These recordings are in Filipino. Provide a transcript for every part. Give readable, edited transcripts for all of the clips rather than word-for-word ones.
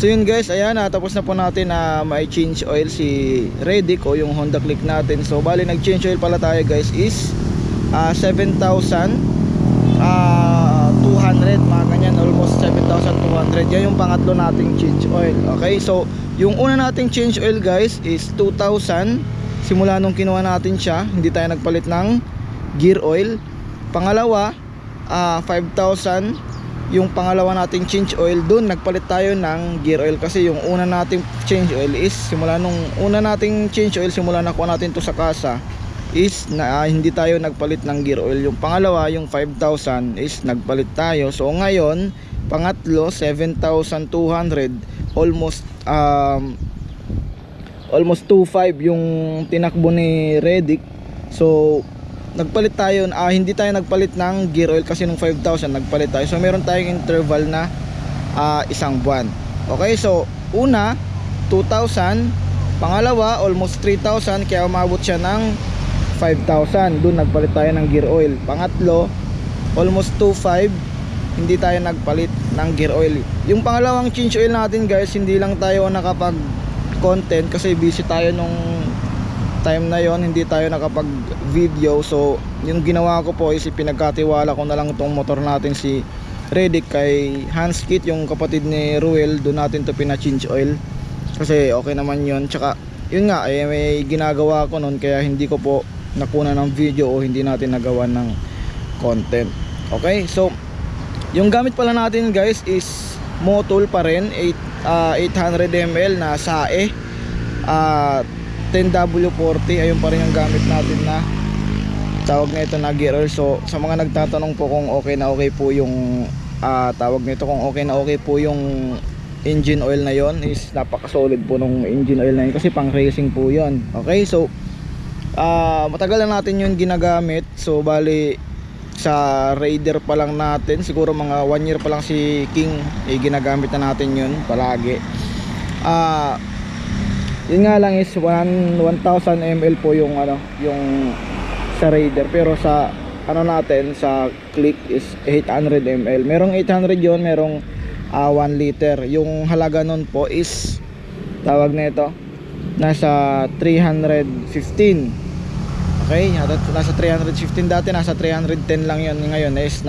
So yun guys, ayan, tapos na po natin na may change oil si Redick o yung Honda Click natin. So bali nag change oil pala tayo guys is 7,200, mga ganyan, almost 7,200. Yan yung pangatlo nating change oil. Okay, so yung una nating change oil guys is 2,000 simula nung kinuha natin siya, hindi tayo nagpalit ng gear oil. Pangalawa, 5,000 yung pangalawa nating change oil, dun nagpalit tayo ng gear oil. Kasi yung una nating change oil is simula nung una nating change oil, simula nakuha natin to sa kasa is hindi tayo nagpalit ng gear oil. Yung pangalawa, yung 5,000 is nagpalit tayo. So ngayon, pangatlo 7,200, almost 2,500 yung tinakbo ni Redick. So nagpalit tayo, hindi tayo nagpalit ng gear oil kasi nung 5,000 nagpalit tayo. So meron tayong interval na isang buwan. Okay, so una 2,000, pangalawa almost 3,000, kaya umabot siya ng 5,000. Doon nagpalit tayo ng gear oil. Pangatlo almost 2,500, hindi tayo nagpalit ng gear oil. Yung pangalawang change oil natin guys, hindi lang tayo nakapag content kasi busy tayo nung time na yon, hindi tayo nakapag video. So yung ginawa ko po is pinagkatiwala ko na lang itong motor natin si Redick kay Hanskit, yung kapatid ni Ruel. Doon natin to pina-change oil kasi okay naman yon. Tsaka yun nga, may ginagawa ko noon kaya hindi ko po nakuna ng video o hindi natin nagawa ng content. Okay, so yung gamit pala natin guys is Motul pa rin, 800 ml na SAE, 10W40. ayun pa rin yung gamit natin na tawag nito na gear oil. So sa mga nagtatanong po kung okay na okay po yung tawag nito, kung okay na okay po yung engine oil na yon, is napaka-solid po nung engine oil na yun kasi pang racing po yon. Okay, so matagal na natin yun ginagamit. So bali sa Raider pa lang natin, siguro mga 1 year pa lang si King, ginagamit na natin yun palagi. Yun nga lang is 1,000 ml po yung yung sa Raider, pero sa natin sa Click is 800 ml. Merong 800 yon, merong 1 liter. Yung halaga nun po is tawag nito nasa 315. Okay, nasa 315 dati, nasa 310 lang yon. Ngayon is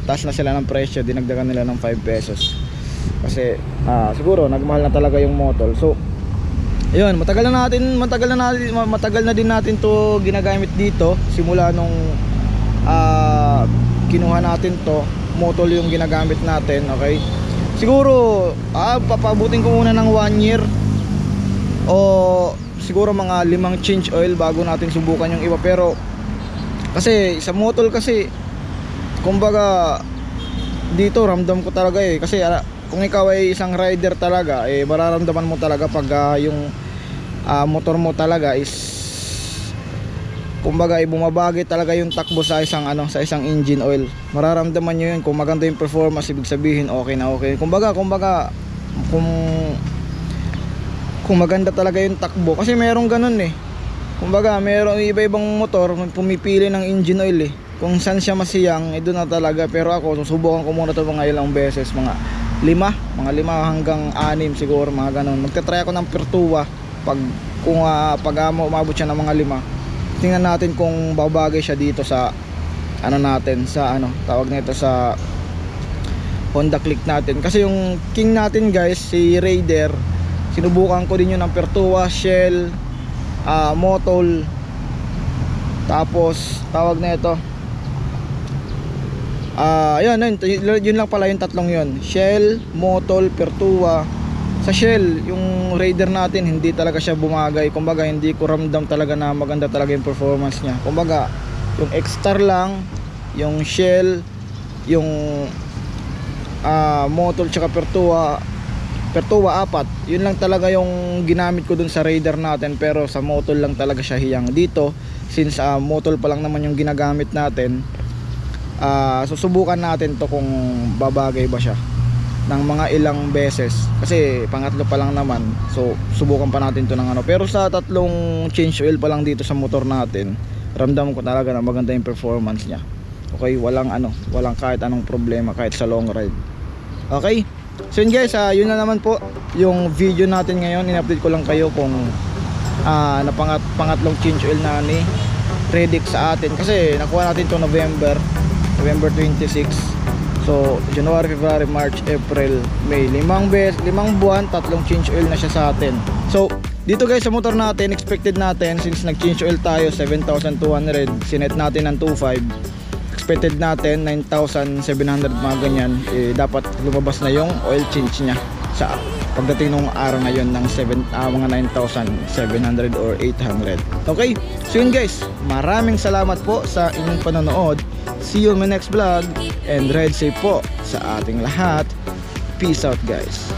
taas na sila ng presyo, dinagdagan nila ng 5 pesos kasi siguro nagmahal na talaga yung motor. So ayun, matagal na din natin to ginagamit dito simula nung kinuha natin to. Motor yung ginagamit natin. Okay, siguro papabutin ko muna ng 1 year o siguro mga 5 change oil bago natin subukan yung iba. Pero kasi sa motor kasi kumbaga dito ramdam ko talaga kasi kung ikaw ay isang rider talaga, mararamdaman mo talaga pag yung motor mo talaga is kumbaga bumabagay talaga yung takbo sa isang sa isang engine oil. Mararamdaman nyo yun. Kung maganda yung performance, ibig sabihin okay na okay. Kumbaga kung maganda talaga yung takbo, kasi merong ganun kumbaga merong iba-ibang motor pumipili ng engine oil kung saan siya masiyang, doon na talaga. Pero ako susubukan ko muna ito mga ilang beses, mga 5 hanggang 6 siguro, mga ganun. Magta-try ako ng Pertua kung umabot siya ng mga 5. Tingnan natin kung babagay siya dito sa natin, sa tawag nito sa Honda Click natin. Kasi yung King natin guys, si Raider, sinubukan ko din yun ng Pertua, Shell, Motul, tapos tawag nito yun lang pala, yung tatlong yun, Shell, Motul, Pertua. Sa Shell, yung Raider natin hindi talaga siya bumagay. Kumbaga hindi ko ramdam talaga na maganda talaga yung performance niya. Kumbaga yung X-Star lang, yung Shell, yung Motul tsaka Pertua 4, yun lang talaga yung ginamit ko dun sa Raider natin. Pero sa Motul lang talaga siya hiyang. Dito since Motul pa lang naman yung ginagamit natin, susubukan natin to kung babagay ba siya ng mga ilang beses kasi pangatlo pa lang naman. So subukan pa natin to ng pero sa tatlong change oil pa lang dito sa motor natin, ramdam ko talaga na maganda yung performance niya. Okay, walang kahit anong problema kahit sa long ride. Okay, So yun guys, yun na naman po yung video natin ngayon. In-update ko lang kayo kung pangatlong change oil na ni Redick sa atin, kasi nakuha natin to November 26. So January, February, March, April, May, 5 buwan, tatlong change oil na siya sa atin. So dito guys sa motor natin, expected natin, since nag change oil tayo 7,200, sinet natin ng 2,500, expected natin 9,700 mga ganyan, dapat lumabas na yung oil change nya sa pagdating ng araw na yon ng mga 9,700 or 800. Okay, so yun guys, maraming salamat po sa inyong panonood. See you on my next vlog, and ride safe po sa ating lahat. Peace out guys.